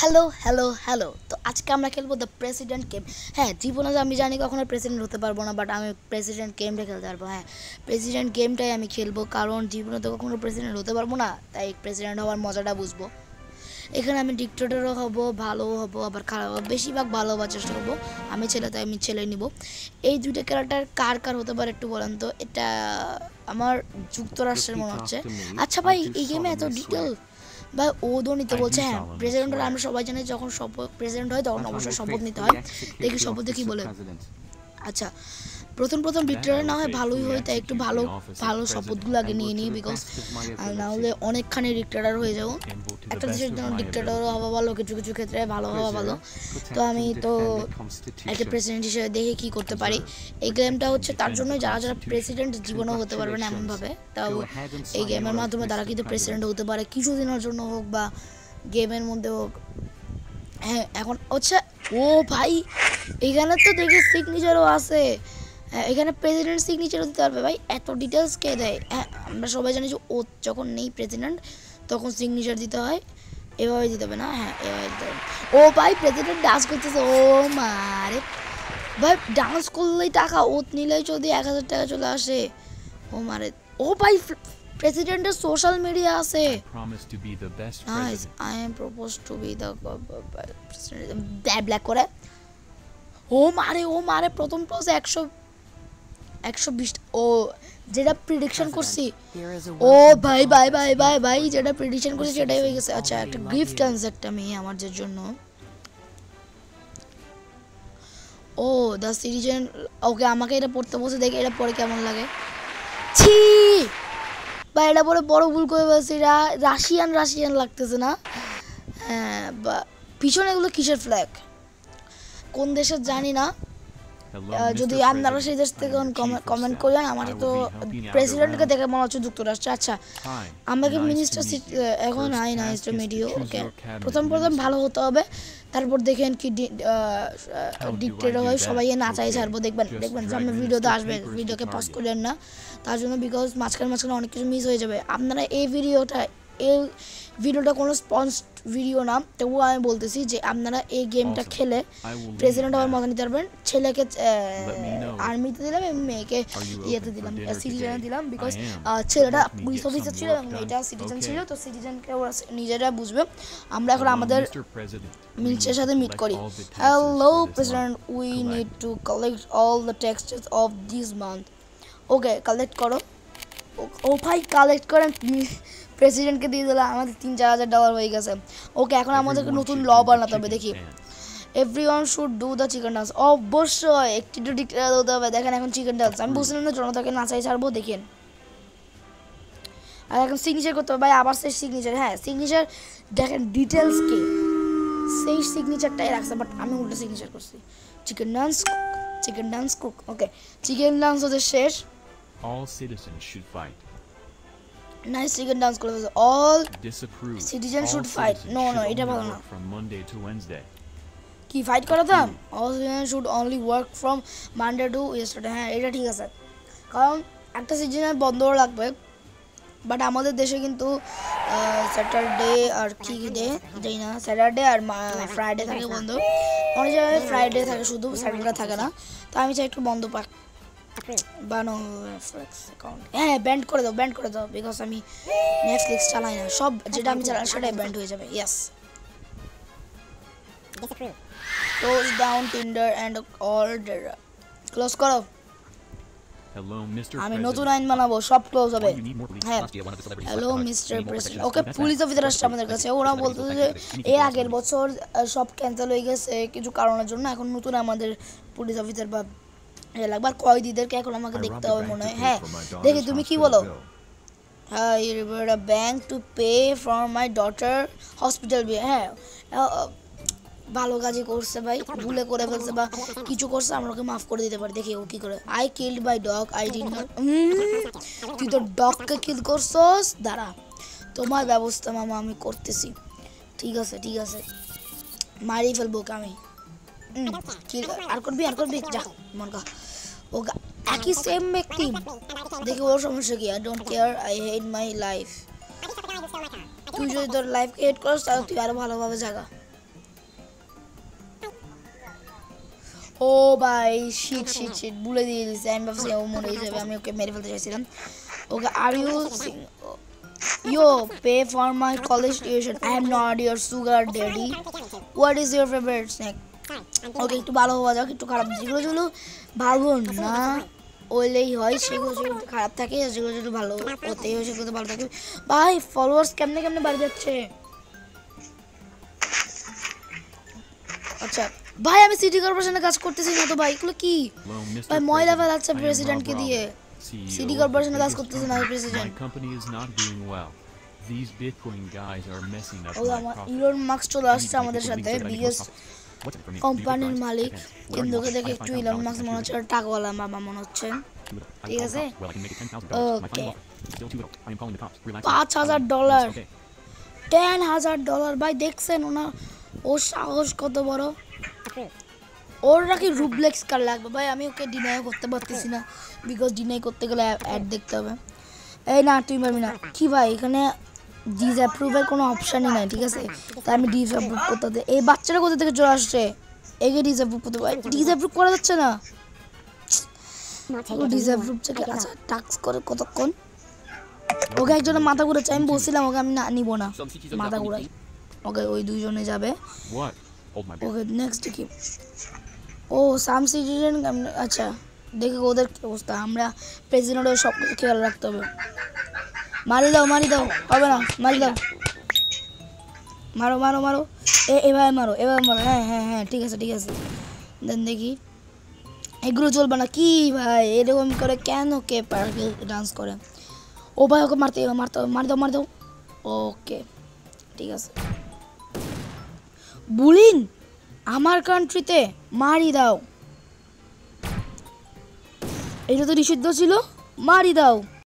Hello hello hello তো আজকে আমরা খেলবো দ্য প্রেসিডেন্ট গেম। হ্যাঁ, জীবনে আমি জানি কখনো প্রেসিডেন্ট হতে পারবো না, বাট আমি প্রেসিডেন্ট গেমটা খেলতে পারবো। হ্যাঁ, প্রেসিডেন্ট গেমটাই আমি খেলবো, কারণ জীবনে তো কখনো প্রেসিডেন্ট হতে পারবো না, তাই প্রেসিডেন্ট হওয়ার মজাটা বুঝবো। এখানে আমি ডিক্টেটরও হব, ভালো হব, আবার খারাপ হবো, বেশিরভাগ ভালো হওয়ার চেষ্টা করবো। আমি ছেলে, তাই আমি ছেলে নিব। এই দুইটা ক্যারেক্টার কার কার হতে পারে একটু বলেন তো। এটা আমার যুক্তরাষ্ট্রের মনে হচ্ছে। আচ্ছা ভাই, এই গেমে এত ডিটেল বা ওদও নিতে বলছে। হ্যাঁ, প্রেসিডেন্ট আমরা সবাই জানি, যখন প্রেসিডেন্ট হয় তখন অবশ্যই শপথ নিতে হয়। দেখি শপথে কি বলে। আচ্ছা, প্রথম ডিক্টেটর না হয় ভালোই হয়, তাই একটু ভালো ভালো শপথগুলো আগে নিয়ে নিই, বিকজ না হলে অনেকখানি ডিক্টেটর হয়ে যাবো। একটা দেশের জন্য ডিক্টেটরও হওয়া ভালো, কিছু কিছু ক্ষেত্রে ভালো হওয়া ভালো। তো আমি তো একটা প্রেসিডেন্ট হিসেবে দেখে কি করতে পারি। এই গেমটা হচ্ছে তার জন্য যারা যারা প্রেসিডেন্ট জীবনেও হতে পারবে না এমনভাবে, তাও এই গেমের মাধ্যমে তারা কিন্তু প্রেসিডেন্ট হতে পারে, কিছুদিনের জন্য হোক বা গেমের মধ্যে হোক। হ্যাঁ, এখন হচ্ছে ও ভাই, এখানে তো দেখি সিগনেচারও আছে। হ্যাঁ, এখানে প্রেসিডেন্ট সিগনেচারও দিতে পারবে ভাই, এত ডিটেলস কে দেয়? হ্যাঁ, আমরা সবাই জানি যে ও যখন নেই প্রেসিডেন্ট তখন সিগনেচার দিতে হয়, এভাবে দিতে হবে না? হ্যাঁ, এভাবে দিতে হবে। ও ভাই, প্রেসিডেন্ট ডান্স করতেছে। ও মারে ভাই, ডান্স করলেই টাকা, ওত নিলেই যদি 1000 টাকা চলে আসে। ও মারে, ও ভাই, প্রেসিডেন্টের সোশ্যাল মিডিয়া আছে। Nice, I am propose to B the president black করে। ও মারে প্রথম পোজে 120। ও যেটা প্রেডিকশন করছি, ও ভাই ভাই ভাই ভাই ভাই, যেটা প্রেডিকশন করছি সেটাই হয়ে গেছে। আচ্ছা, একটা গিফট আনছে একটা মেয়ে আমাদের জন্য। ও দ্য সিটিজেন। ওকে, আমাকে এটা পড়তে বসে, দেখে এটা পড়ে কেমন লাগে। ছি বা, এটা পরে বড় ভুল করে বলছি, রাশিয়ান লাগতেছে না? হ্যাঁ, বা পিছনে এগুলো কিসের ফ্ল্যাগ, কোন দেশের জানি না। যদি আপনারা সেই দেশ থেকে কমেন্ট করেন। আমার তো প্রেসিডেন্টকে দেখে মনে হচ্ছে যুক্তরাষ্ট্র। আচ্ছা, আমাকে মিনিস্টার এখন নাইস টু মিট ইউ। ওকে, প্রথম ভালো হতে হবে, তারপর দেখেন কি ডিক্টেটর হয়, সবাই নাচাই ছাড়বো। দেখবেন সামনে ভিডিওতে আসবে, ভিডিওকে পজ করেন না তার জন্য, বিকজ মাঝখানে অনেক কিছু মিস হয়ে যাবে। আপনারা এই ভিডিওটা কোনো স্পন্সড ভিডিও না, তবুও আমি বলতেছি যে আপনারা এই গেমটা খেলে প্রেসিডেন্ট হওয়ার মজা নিতে পারবেন। ছেলেকে আর্মিতে দিলাম এবং মেয়েকে ইয়েতে দিলাম, সিটিজেনে দিলাম, বিকজ ছেলেটা পুলিশ অফিসার ছিল এবং মেয়েটা সিটিজেন ছিল। তো সিটিজেনকে ওরা নিজেরা বুঝবে। আমরা এখন আমাদের মিনিস্টারের সাথে মিট করি। Hello president, we need to collect all the taxes of this month. Okay, collect করো। ও ভাই, কালেক্ট করেন, প্রেসিডেন্টকে দিয়ে দিলাম, আমাদের $3,000-4,000 হয়ে গেছে। ওকে, এখন আমাদেরকে নতুন ল বানাতে হবে। দেখি, everyone should do the chicken dance. অবশ্যই একটি তো ডিক্লেয়ার হতে হবে। দেখেন এখন চিকেন ডান্স, আমি বুঝলাম না, জনতাকে নাচাই ছাড়বো। দেখেন, আর এখন সিগনেচার করতে হবে ভাই, আবার সেই সিগনেচার। হ্যাঁ, সিগনেচার দেখেন ডিটেলস কি, সেই সিগনেচারটাই রাখছে, বাট আমি উল্টো সিগনেচার করছি। Chicken dance cook. Okay, chicken dance হচ্ছে শেষ। All citizens should fight. Nice, chicken dance করে ফেলছে। All citizen should fight. No, এটা ভালো না। From Monday to Wednesday. কি ফাইট করাতাম? All citizen should only work from Monday to Wednesday. হ্যাঁ, এটা ঠিক আছে, কারণ একটা সিজনের বন্ধও লাগবে। বাট আমাদের দেশে কিন্তু স্যাটারডে আর কি ডে যাই না, স্যাটারডে আর ফ্রাইডে থাকে বন্ধ। অনেক জায়গায় ফ্রাইডে থাকে শুধু, স্যাটারডে থাকে না। তো আমি চাই একটু বন্ধ পাক বানো নেটফ্লিক্স অ্যাকাউন্ট। হ্যাঁ, ব্যান্ড করে দাও, বিকজ আমি নেটফ্লিক্স চালাই না, সব যেটা আমি চালাই সেটাই ব্যান্ড হয়ে যাবে। Yes, close down Tinder and all data. Close করো। আমি নতুন আইন বানাবো, সব ক্লোজ হবে। হ্যাঁ, হ্যালো মিস্টার প্রেসিডেন্ট। ওকে, পুলিশ অফিসার আসছে আমাদের কাছে। ওরা বলতেছে যে এর আগের বছর সব ক্যান্সেল হয়ে গেছে কিছু কারণের জন্য, এখন নতুন আমাদের পুলিশ অফিসার বা লাগবে, আর কয়েদিদেরকে এখন আমাকে দেখতে হবে মনে হয়। হ্যাঁ, দেখি তুমি কি বলো। হ্যাঁ, bank to pay for my daughter hospital bill. হ্যাঁ, ভালো কাজই করছে ভাই, ভুলে করে ফেলছে বা কিছু করছে, আমরা ওকে মাফ করে দিতে পারি। দেখি ও কি করে। I killed my dog, I did not. তুই তো ডগকে কিল করছস, দাঁড়া, তোমার ব্যবস্থা মামা আমি করতেছি। ঠিক আছে, মারিয়ে ফেলবো ওকে আমি। আর করবি যা মন কা। ও একই সেম ব্যক্তি, দেখি ওর সমস্যা কি। I don't care, I hate my life. তুই যদি তোর লাইফকে হেট করিস তাহলে তুই আরো ভালোভাবে জাগা। ও ভাই শিট শিট শিট ভুলে দিয়ে দিয়েছে আমি ভাবছি ও মরে যাবে আমি ওকে মেরে ফেলতে চাইছিলাম okay are you Yo, pay for my college tuition. I am not your sugar daddy. What is your favorite snack? ওকে একটু ভালো হওয়া যাক একটু খারাপ যেগুলো ভালো না ওইলেই হয় সেগুলো খারাপ থাকে যেগুলো যদি ভালো হতেই হয় সেগুলো ভালো থাকে ভাই ফলোয়ার্স কেমনে কেমনে বাড়ে যাচ্ছে আচ্ছা ভাই আমি সিটি কর্পোরেশনে কাজ করতেছি না তো ভাই এগুলো কি ভাই ময়লা ফেলাচ্ছে প্রেসিডেন্টকে দিয়ে সিটি কর্পোরেশনে কাজ করতেছে না president My company is not doing well. These Bitcoin guys are messing up ও my আমার profit. ইলন মাস্ক চলে আসছে আমাদের সাথে বিগেস্ট কোম্পানির মালিক কিন্তু ওকে দেখে একটু ইলন মাস্ক মনে হচ্ছে টাকাওয়ালা মামা মনে হচ্ছে ঠিক আছে ওকে $5,000 $10,000 ভাই দেখছেন ওনার ওর সাহস কত বড় ওর নাকি রুবলেক্স কার লাগবে ভাই আমি ওকে ডিনাই করতে পারতেছি না বিকজ ডিনাই করতে গেলে অ্যাড দেখতে হবে এই না তুই পারবি না কি ভাই এখানে ডিসঅ্যাপ্রুভের কোনো অপশানই নাই ঠিক আছে তাই আমি ডিসঅ্যাপ্রুভ করতে হবে এই বাচ্চাটা কোথা থেকে চলে আসছে একে ডিসঅ্যাপ্রুভ করতে হবে ডিসঅ্যাপ্রুভ করা যাচ্ছে না ডিসঅ্যাপ্রুভ থেকে আচ্ছা টাস্ক করে কতক্ষণ ওকে একজনের মাথা ঘুরেছে আমি বলছিলাম ওকে আমি না নিব না মাথা ঘুরাই ওকে ওই দুইজনে যাবে What? Hold my beer. Okay next কি ও সাম সিটিজেন আচ্ছা দেখে ওদের কি অবস্থা আমরা প্রেসিডেন্টের সব কিছু খেয়াল রাখতে হবে মারি দাও হবে না মারি দাও মারো মারো মারো এভাবে মারো হ্যাঁ হ্যাঁ হ্যাঁ ঠিক আছে দেন দেখি এগুলো চলবে না কি ভাই এরকম করে কেন কে পার্কে ডান্স করে ও ভাই ওকে মারতে মার দাও ওকে ঠিক আছে বুলিন আমার কান্ট্রিতে মারি দাও এটা তো নিষিদ্ধ ছিল মারি দাও